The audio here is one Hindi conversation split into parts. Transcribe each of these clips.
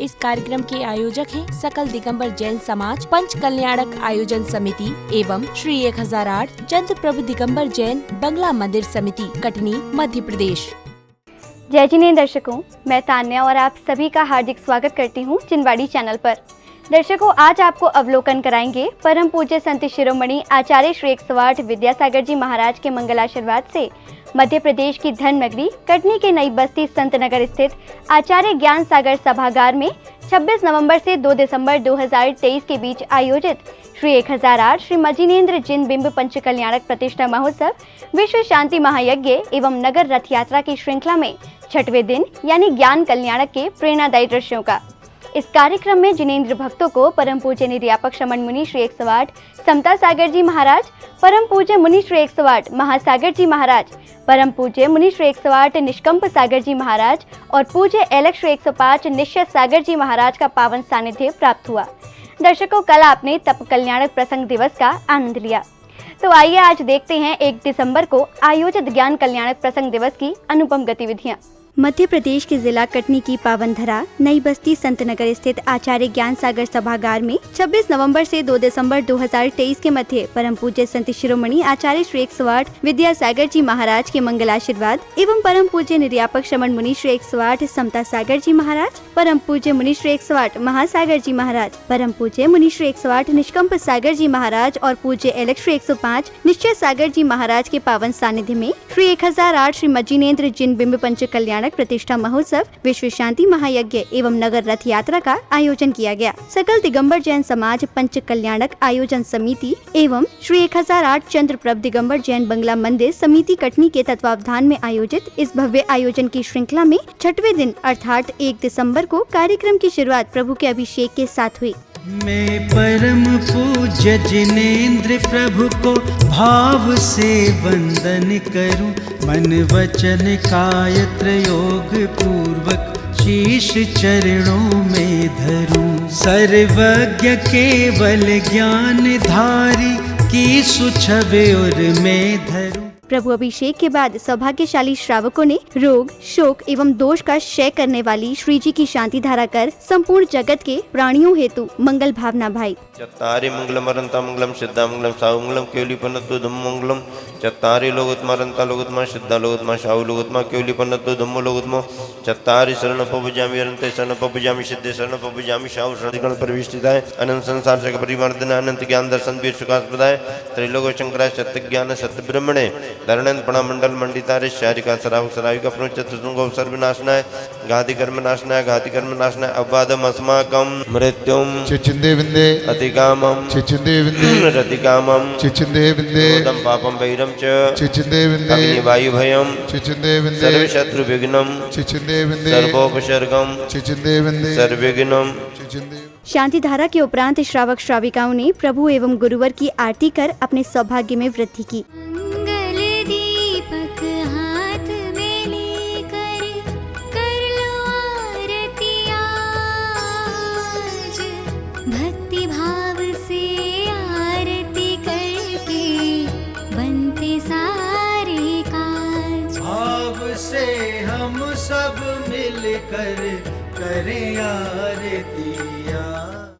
इस कार्यक्रम के आयोजक हैं सकल दिगंबर जैन समाज पंच कल्याणक आयोजन समिति एवं श्री 1008 चंद्र प्रभु दिगंबर जैन बंगला मंदिर समिति, कटनी, मध्य प्रदेश। जय जिनेंद्र दर्शकों, मैं तान्या और आप सभी का हार्दिक स्वागत करती हूँ चिनवाड़ी चैनल पर। दर्शकों, आज आपको अवलोकन कराएंगे परम पूज्य संत शिरोमणि आचार्य श्री 108 विद्यासागर जी महाराज के मंगलाशीर्वाद से मध्य प्रदेश की धन नगरी कटनी के नई बस्ती संत नगर स्थित आचार्य ज्ञान सागर सभागार में 26 नवंबर से 2 दिसंबर 2023 के बीच आयोजित श्री 1008 श्री मजिनेन्द्र जिन बिंब पंच कल्याणक प्रतिष्ठा महोत्सव विश्व शांति महायज्ञ एवं नगर रथ यात्रा की श्रृंखला में 6वें दिन यानी ज्ञान कल्याणक के प्रेरणादायी दृश्यों का। इस कार्यक्रम में जिनेंद्र भक्तों को परम पूज्य निर्यापक शमन मुनि श्री 108 समता सागर जी महाराज, परम पूज्य मुनि श्री 108 महासागर जी महाराज, परम पूज्य मुनि श्री 108 निष्कंप सागर जी महाराज और पूज्य एलक श्री 105 निश्चित सागर जी महाराज का पावन सानिध्य प्राप्त हुआ। दर्शकों, कल आपने तप कल्याणक प्रसंग दिवस का आनंद लिया, तो आइए आज देखते हैं 1 दिसंबर को आयोजित ज्ञान कल्याणक प्रसंग दिवस की अनुपम गतिविधियां। मध्य प्रदेश के जिला कटनी की पावन धरा नई बस्ती संत नगर स्थित आचार्य ज्ञान सागर सभागार में 26 नवंबर से 2 दिसंबर 2023 के मध्य परम पूज्य संत शिरोमणि आचार्य श्री 108 विद्यासागर जी महाराज के मंगलाशीर्वाद एवं परम पूज्य निर्यापक शमन मुनि श्री 108 समता सागर जी महाराज, परम पूज्य मुनि श्री 108 महासागर जी महाराज, परम पूज्य मुनि श्री 108 निष्कंप सागर जी महाराज और पूज्य एलक श्री 105 निश्चित सागर जी महाराज के पावन सानिध्य में श्री 1008 श्री मजिनेन्द्र जिन बिंब पंच कल्याणक प्रतिष्ठा महोत्सव विश्व शांति महायज्ञ एवं नगर रथ यात्रा का आयोजन किया गया। सकल दिगंबर जैन समाज पंच कल्याणक आयोजन समिति एवं श्री 1008 चंद्र प्रभु दिगंबर जैन बंगला मंदिर समिति कटनी के तत्वावधान में आयोजित इस भव्य आयोजन की श्रृंखला में 6वें दिन अर्थात 1 दिसंबर को कार्यक्रम की शुरुआत प्रभु के अभिषेक के साथ हुई। मैं परम पूज्य जिनेंद्र प्रभु को भाव से वंदन करूं, मन वचन काय त्रयोग पूर्वक शीश चरणों में धरूं। सर्वज्ञ केवल ज्ञान धारी की सुछवे और मैं धरूं। प्रभु अभिषेक के बाद सौभाग्यशाली श्रावकों ने रोग, शोक एवं दोष का क्षय करने वाली श्री जी की शांति धारा कर संपूर्ण जगत के प्राणियों हेतु मंगल भावना भाई। चत्तारि मंगलम अरंता मंगलम सिद्धा मंगलम साहु मंगलम केवलीपन्नतो धम्मो मंगलम। चत्तारि लोकोत्तमा अरंता लोकोत्तमा सिद्धा लोकोत्तमा साहु लोकोत्तमा केवलीपन्नतो धम्मो लोकोत्तमा। चत्तारि शरण पवजामि अरंते शरण पवजामि सिद्धे शरण पवजामि साहु शरण परिविष्टिताय। अनंत संसार जगत परिवर्तन अनंत ज्ञान दर्शन वीर सुखास्पदाय। त्रैलोक शंकराय सत्य ज्ञान सत्य ब्रह्मणे धरणन पणा मंडल मंडितारे शारिका सराव सराविका प्रणुचतुंगो सर्वनाशनाय। घाति कर्म नाशनाय घाति कर्म नाशनाय। अवादम अस्माकम मृत्युम चिचिंदे विंदे अतिकामम चिचिंदे विंदे रतिकामम चिचिंदे विंदे ओदम पापम वैरम च चिचिंदे विंदे अग्नि वायु भयम चिचिंदे विंदे सर्व शत्रु विघ्नम चिचिंदे विंदे सर्वोपसर्गम चिचिंदे विंदे सर्वविघ्नम चिचिंदे। शांति धारा के उपरांत श्रावक श्राविकाओं ने प्रभु एवं गुरुवर की आरती कर अपने सौभाग्य में वृद्धि की। हम सब मिलकर करें आरतियां।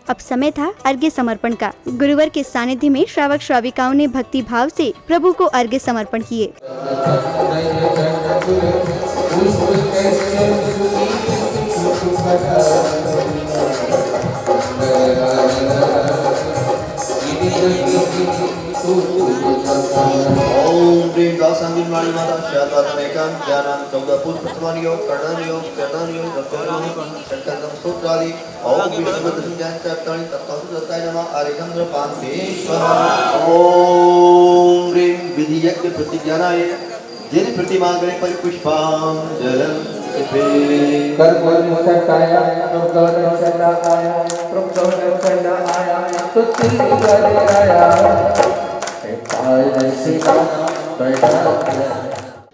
अब समय था अर्घ्य समर्पण का। गुरुवर के सानिध्य में श्रावक श्राविकाओं ने भक्ति भाव से प्रभु को अर्घ्य समर्पण किए। ओम प्रेम दासांगिन वाणी माता शातात्मेकां ज्ञानां कौदपुर प्रथमानियो कर्णनियो कर्णनियो दत्तनियो शंकरं सूत्रादि ओम विष्णुपदं ज्ञान चैतानि तत्त्वसुदत्ताय नमः आर्यचंद्र पांतेश्वर। ओम प्रेम विधि यज्ञ प्रतिज्ञानाय जिन प्रतिमांगणे परिपुष्पांजलिं कर्पूर मुसक्ताय प्रभुगण चंदाय प्रभुगण चंदाय तुति गणराय।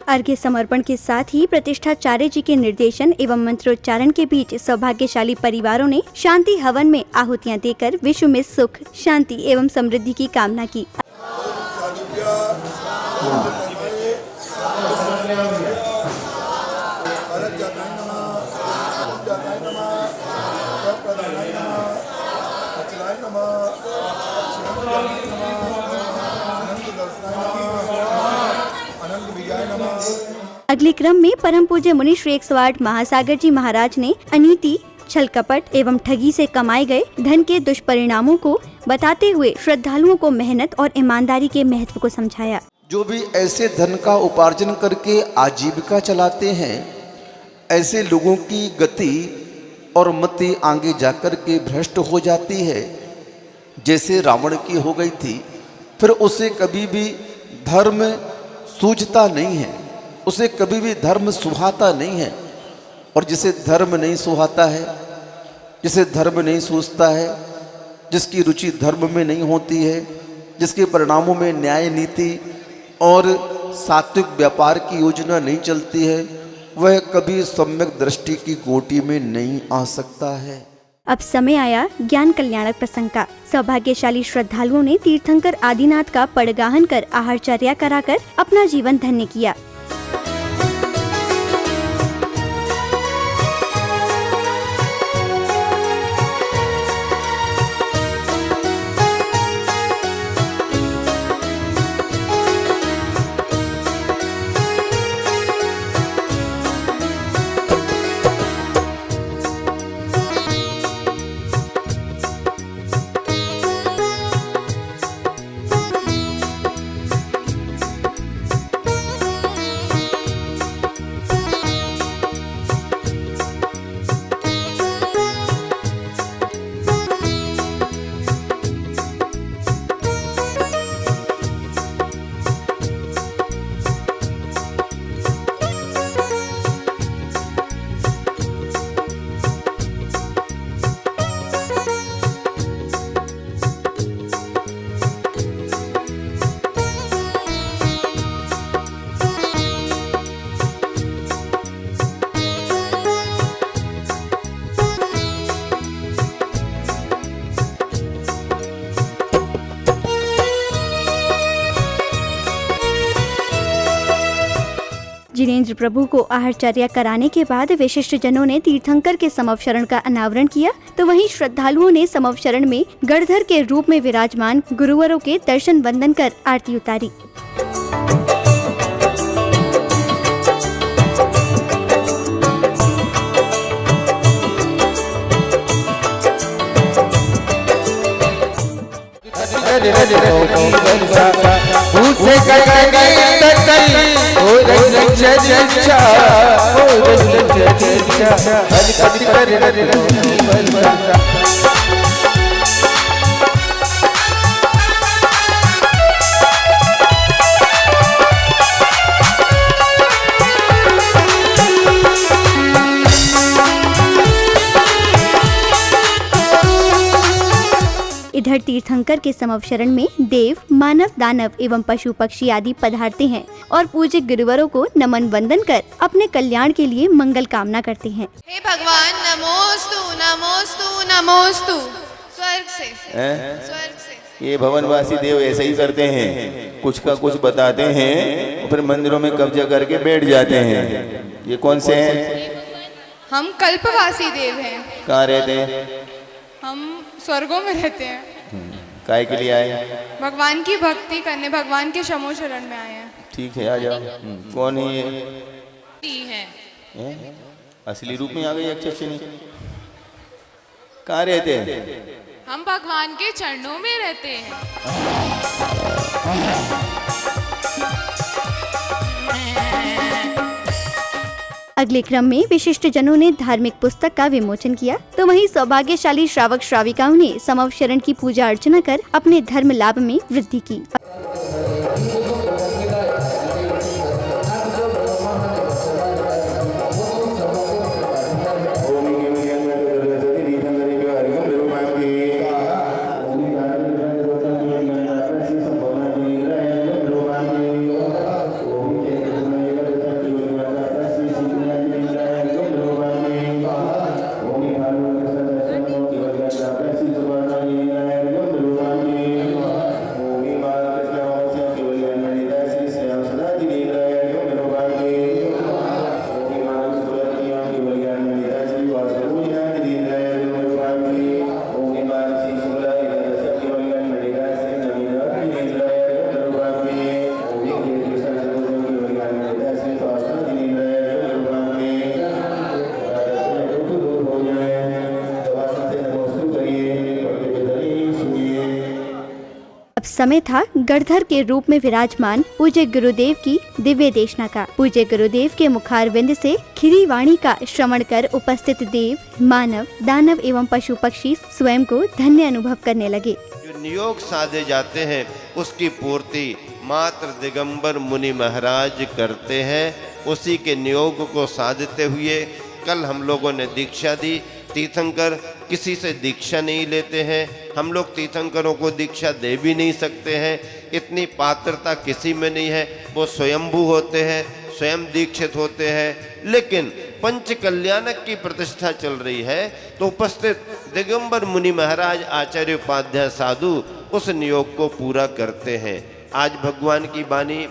अर्घ्य समर्पण के साथ ही प्रतिष्ठाचार्य जी के निर्देशन एवं मंत्रोच्चारण के बीच सौभाग्यशाली परिवारों ने शांति हवन में आहुतियां देकर विश्व में सुख, शांति एवं समृद्धि की कामना की। अगले क्रम में परम पूज्य मुनि श्री 108 महासागर जी महाराज ने अनीति, छल कपट एवं ठगी से कमाए गए धन के दुष्परिणामों को बताते हुए श्रद्धालुओं को मेहनत और ईमानदारी के महत्व को समझाया। जो भी ऐसे धन का उपार्जन करके आजीविका चलाते हैं, ऐसे लोगों की गति और मति आगे जाकर के भ्रष्ट हो जाती है, जैसे रावण की हो गई थी। फिर उसे कभी भी धर्म सूझता नहीं है, उसे कभी भी धर्म सुहाता नहीं है। और जिसे धर्म नहीं सुहाता है, जिसे धर्म नहीं सूझता है, जिसकी रुचि धर्म में नहीं होती है, जिसके परिणामों में न्याय नीति और सात्विक व्यापार की योजना नहीं चलती है, वह कभी सम्यक दृष्टि की कोटि में नहीं आ सकता है। अब समय आया ज्ञान कल्याणक प्रसंग का। सौभाग्यशाली श्रद्धालुओं ने तीर्थंकर आदिनाथ का पड़गाहन कर आहारचर्या कराकर अपना जीवन धन्य किया। जिनेंद्र प्रभु को आहारचर्या कराने के बाद विशिष्ट जनों ने तीर्थंकर के समवशरण का अनावरण किया, तो वहीं श्रद्धालुओं ने समवशरण में गणधर के रूप में विराजमान गुरुवरों के दर्शन वंदन कर आरती उतारी। इधर तीर्थंकर के समवशरण में देव, मानव, दानव एवं पशु पक्षी आदि पधारते हैं और पूज्य गुरुवरों को नमन वंदन कर अपने कल्याण के लिए मंगल कामना करते हैं। हे भगवान, नमोस्तु नमोस्तु नमोस्तु। स्वर्ग से ये भवनवासी देव ऐसे ही करते हैं, कुछ का कुछ बताते हैं, फिर मंदिरों में कब्जा करके बैठ जाते हैं। ये कौन से हैं? हम कल्पवासी देव हैं। कहाँ रहते हैं? हम स्वर्गों में रहते हैं। काय के लिए आए? भगवान की भक्ति करने, भगवान के शमो शरण में आए हैं। ठीक है, आ जाओ। कौन है ये? है असली रूप में आ गई यक्षिणी। कहाँ रहते हैं? हम भगवान के चरणों में रहते हैं। अगले क्रम में विशिष्ट जनों ने धार्मिक पुस्तक का विमोचन किया, तो वहीं सौभाग्यशाली श्रावक श्राविकाओं ने समवशरण की पूजा अर्चना कर अपने धर्म लाभ में वृद्धि की। समय था गणधर के रूप में विराजमान पूज्य गुरुदेव की दिव्य देशना का। पूज्य गुरुदेव के मुखारविंद से खिरी वाणी का श्रवण कर उपस्थित देव, मानव, दानव एवं पशु पक्षी स्वयं को धन्य अनुभव करने लगे। जो नियोग साधे जाते हैं उसकी पूर्ति मात्र दिगंबर मुनि महाराज करते हैं। उसी के नियोग को साधते हुए कल हम लोगों ने दीक्षा दी। तीर्थंकर किसी से दीक्षा नहीं लेते हैं, हम लोग तीर्थंकरों को दीक्षा दे भी नहीं सकते हैं, इतनी पात्रता किसी में नहीं है। वो स्वयंभू होते हैं, स्वयं दीक्षित होते हैं। लेकिन पंच कल्याणक की प्रतिष्ठा चल रही है तो उपस्थित दिगंबर मुनि महाराज आचार्य उपाध्याय साधु उस नियोग को पूरा करते हैं। आज भगवान की वाणी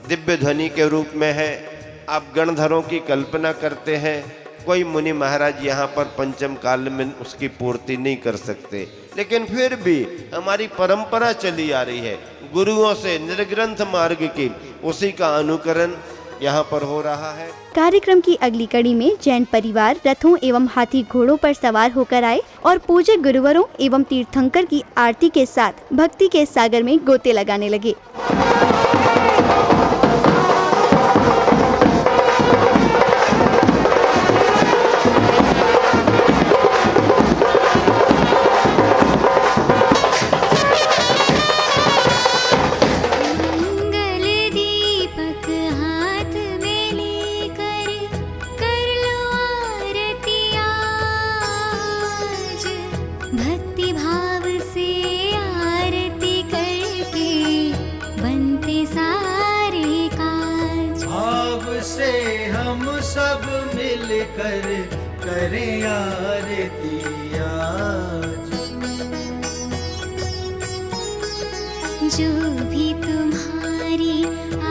दिव्य ध्वनि के रूप में है। आप गणधरों की कल्पना करते हैं, कोई मुनि महाराज यहाँ पर पंचम काल में उसकी पूर्ति नहीं कर सकते, लेकिन फिर भी हमारी परंपरा चली आ रही है गुरुओं से निर्ग्रंथ मार्ग की, उसी का अनुकरण यहाँ पर हो रहा है। कार्यक्रम की अगली कड़ी में जैन परिवार रथों एवं हाथी घोड़ों पर सवार होकर आए और पूज्य गुरुवरों एवं तीर्थंकर की आरती के साथ भक्ति के सागर में गोते लगाने लगे। भक्ति भाव से आरती करके बनते सारे काज। भाव से हम सब मिलकर करें आरती आज। जो भी तुम्हारी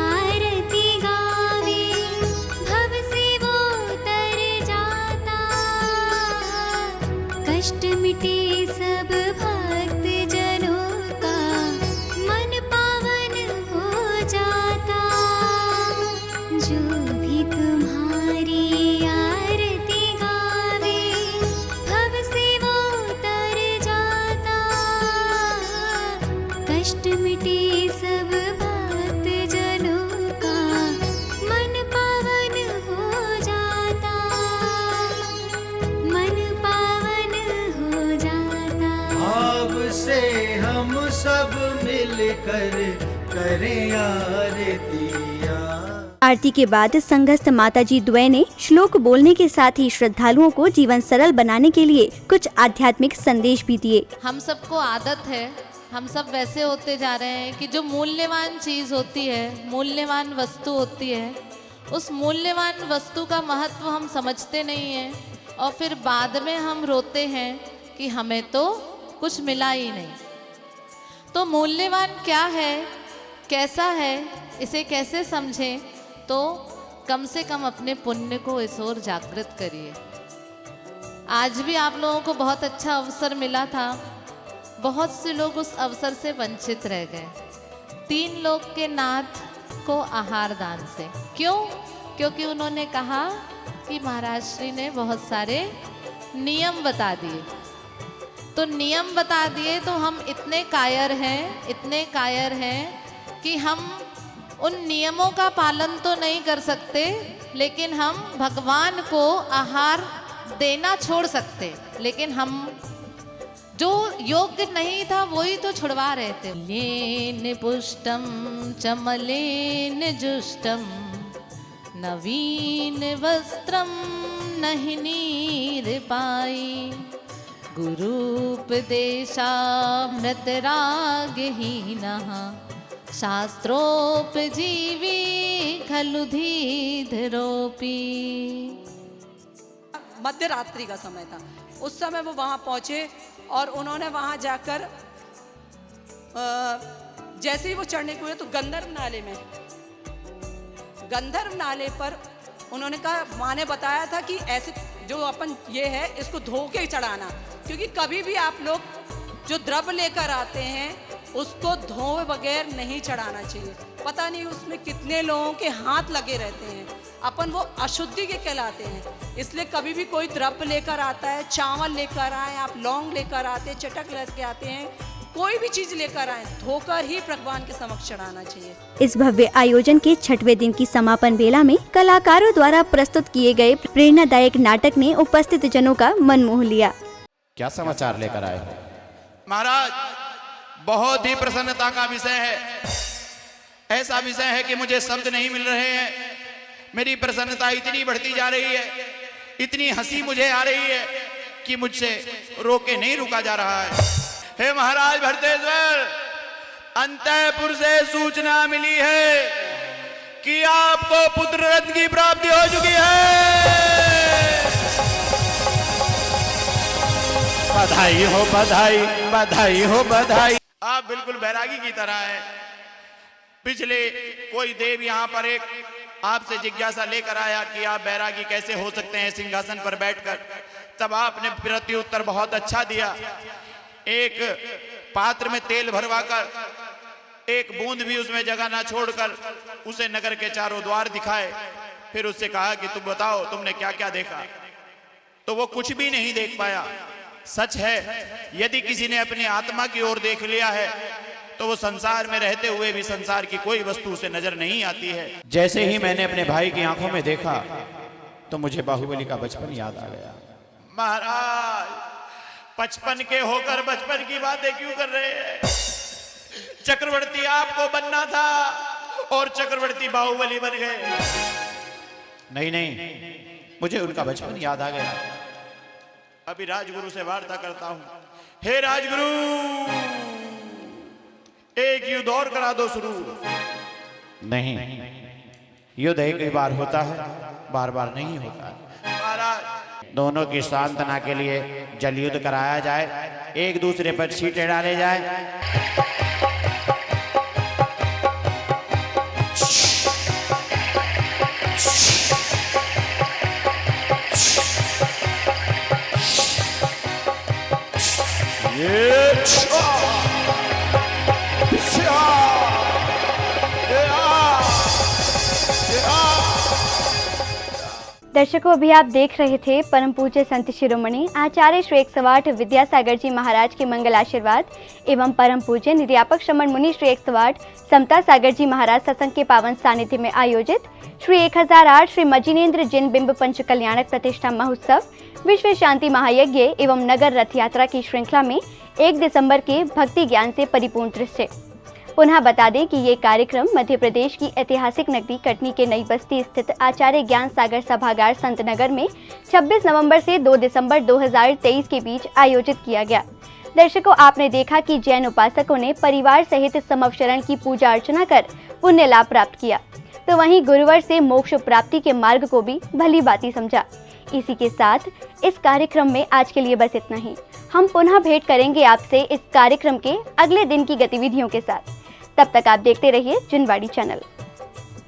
आरती गावे भव से वो तर जाता। कष्ट मिटे सब भक्त जनों का मन पावन हो जाता। जो भी तुम्हारी आरती गावे भव से वो तर जाता। कष्ट मिटे सब भक्त जनों का मन पावन हो जाता। मन पावन हो जाता। भाव से हम सब मिलकर करें आरती आज। आरती के बाद संघस्थ माताजी द्वय ने श्लोक बोलने के साथ ही श्रद्धालुओं को जीवन सरल बनाने के लिए कुछ आध्यात्मिक संदेश भी दिए। हम सबको आदत है, हम सब वैसे होते जा रहे हैं कि जो मूल्यवान चीज़ होती है, मूल्यवान वस्तु होती है, उस मूल्यवान वस्तु का महत्व हम समझते नहीं हैं और फिर बाद में हम रोते हैं कि हमें तो कुछ मिला ही नहीं। तो मूल्यवान क्या है, कैसा है, इसे कैसे समझें, तो कम से कम अपने पुण्य को इस ओर जागृत करिए। आज भी आप लोगों को बहुत अच्छा अवसर मिला था, बहुत से लोग उस अवसर से वंचित रह गए। 3 लोग के नाथ को आहार दान से। क्यों? क्योंकि उन्होंने कहा कि महाराज श्री ने बहुत सारे नियम बता दिए। तो नियम बता दिए तो हम इतने कायर हैं कि हम उन नियमों का पालन तो नहीं कर सकते, लेकिन हम भगवान को आहार देना छोड़ सकते। लेकिन हम जो योग्य नहीं था वही तो छुड़वा रहे थे। लेन पुष्टम चमलेन जुष्टम नवीन वस्त्रम नहीं नीर पाई। गुरूपदेशामृतरागहीनः शास्त्रोपजीवी खलु धीधरोपी। मध्य रात्रि का समय था, उस समय वो वहाँ पहुँचे और उन्होंने वहाँ जाकर जैसे ही वो चढ़ने के हुए तो गंधर्व नाले पर उन्होंने कहा, माँ ने बताया था कि ऐसे जो अपन ये है इसको धो के चढ़ाना, क्योंकि कभी भी आप लोग जो द्रव्य लेकर आते हैं उसको धोए बगैर नहीं चढ़ाना चाहिए। पता नहीं उसमें कितने लोगों के हाथ लगे रहते हैं, अपन वो अशुद्धि के कहलाते हैं। इसलिए कभी भी कोई द्रव्य लेकर आता है, चावल लेकर आए, आप लौंग लेकर आते हैं, चटक लेकर आते हैं, कोई भी चीज लेकर आए धोकर ही भगवान के समक्ष चढ़ाना चाहिए। इस भव्य आयोजन के 6वें दिन की समापन बेला में कलाकारों द्वारा प्रस्तुत किए गए प्रेरणादायक नाटक ने उपस्थित जनों का मन मोह लिया। क्या समाचार लेकर आए हो? महाराज, बहुत ही प्रसन्नता का विषय है। ऐसा विषय है कि मुझे शब्द नहीं मिल रहे हैं। मेरी प्रसन्नता इतनी बढ़ती जा रही है, इतनी हंसी मुझे आ रही है कि मुझसे रोके नहीं रुका जा रहा है। हे महाराज भरतेश्वर, अंतःपुर से सूचना मिली है कि आपको पुत्र रत्न की प्राप्ति हो चुकी है। बधाई हो, बधाई, बधाई हो, बधाई। आप बिल्कुल बैरागी की तरह हैं। पिछले कोई देव यहाँ पर एक आपसे जिज्ञासा लेकर आया कि आप बैरागी कैसे हो सकते हैं सिंहासन पर बैठकर। तब आपने प्रत्युत्तर बहुत अच्छा दिया। एक पात्र में तेल भरवाकर एक बूंद भी उसमें जगह ना छोड़कर उसे नगर के चारों द्वार दिखाए। फिर उससे कहा कि तुम बताओ तुमने क्या क्या देखा। तो वो कुछ भी नहीं देख पाया। सच है, यदि किसी ने अपनी आत्मा की ओर देख लिया है तो वो संसार में रहते हुए भी संसार की कोई वस्तु उसे नजर नहीं आती है। जैसे ही मैंने अपने भाई की आंखों में देखा तो मुझे बाहुबली का बचपन याद आ गया। महाराज, 55 के होकर बचपन की बातें क्यों कर रहे हैं? चक्रवर्ती आपको बनना था और चक्रवर्ती बाहुबली बन गए। नहीं नहीं, मुझे उनका बचपन याद आ गया। अभी राजगुरु से वार्ता करता हूं। हे राजगुरु, एक युद्ध और करा दो शुरू। नहीं, युद्ध एक ही बार होता है, बार बार नहीं होता। महाराज, दोनों की सांत्वना के लिए जल युद्ध कराया जाए, एक दूसरे पर छींटे डाले जाए। दर्शकों, अभी आप देख रहे थे परम पूज्य संत शिरोमणि आचार्य श्री 108 विद्यासागर जी महाराज के मंगल आशीर्वाद एवं परम पूज्य निर्यापक श्रमण मुनि श्री 108 समता सागर जी महाराज सत्संग के पावन सानिध्य में आयोजित श्री 1008 श्री मजिनेन्द्र जिन बिंब पंच कल्याणक प्रतिष्ठा महोत्सव विश्व शांति महायज्ञ एवं नगर रथ यात्रा की श्रृंखला में 1 दिसंबर के भक्ति ज्ञान से परिपूर्ण दृश्य। पुनः बता दें कि ये कार्यक्रम मध्य प्रदेश की ऐतिहासिक नगरी कटनी के नई बस्ती स्थित आचार्य ज्ञान सागर सभागार संत नगर में 26 नवंबर से 2 दिसंबर 2023 के बीच आयोजित किया गया। दर्शकों, आपने देखा कि जैन उपासकों ने परिवार सहित समवशरण की पूजा अर्चना कर पुण्य लाभ प्राप्त किया, तो वहीं गुरुवर से मोक्ष प्राप्ति के मार्ग को भी भली भांति समझा। इसी के साथ इस कार्यक्रम में आज के लिए बस इतना ही। हम पुनः भेंट करेंगे आपसे इस कार्यक्रम के अगले दिन की गतिविधियों के साथ। तब तक आप देखते रहिए जिनवाड़ी चैनल।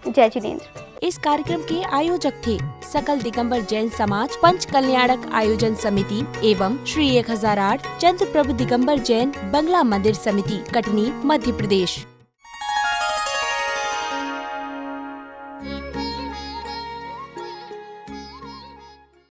जय जिनेन्द्र। इस कार्यक्रम के आयोजक थे सकल दिगंबर जैन समाज पंच कल्याणक आयोजन समिति एवं श्री 1008 चंद्र प्रभु दिगंबर जैन बंगला मंदिर समिति, कटनी, मध्य प्रदेश।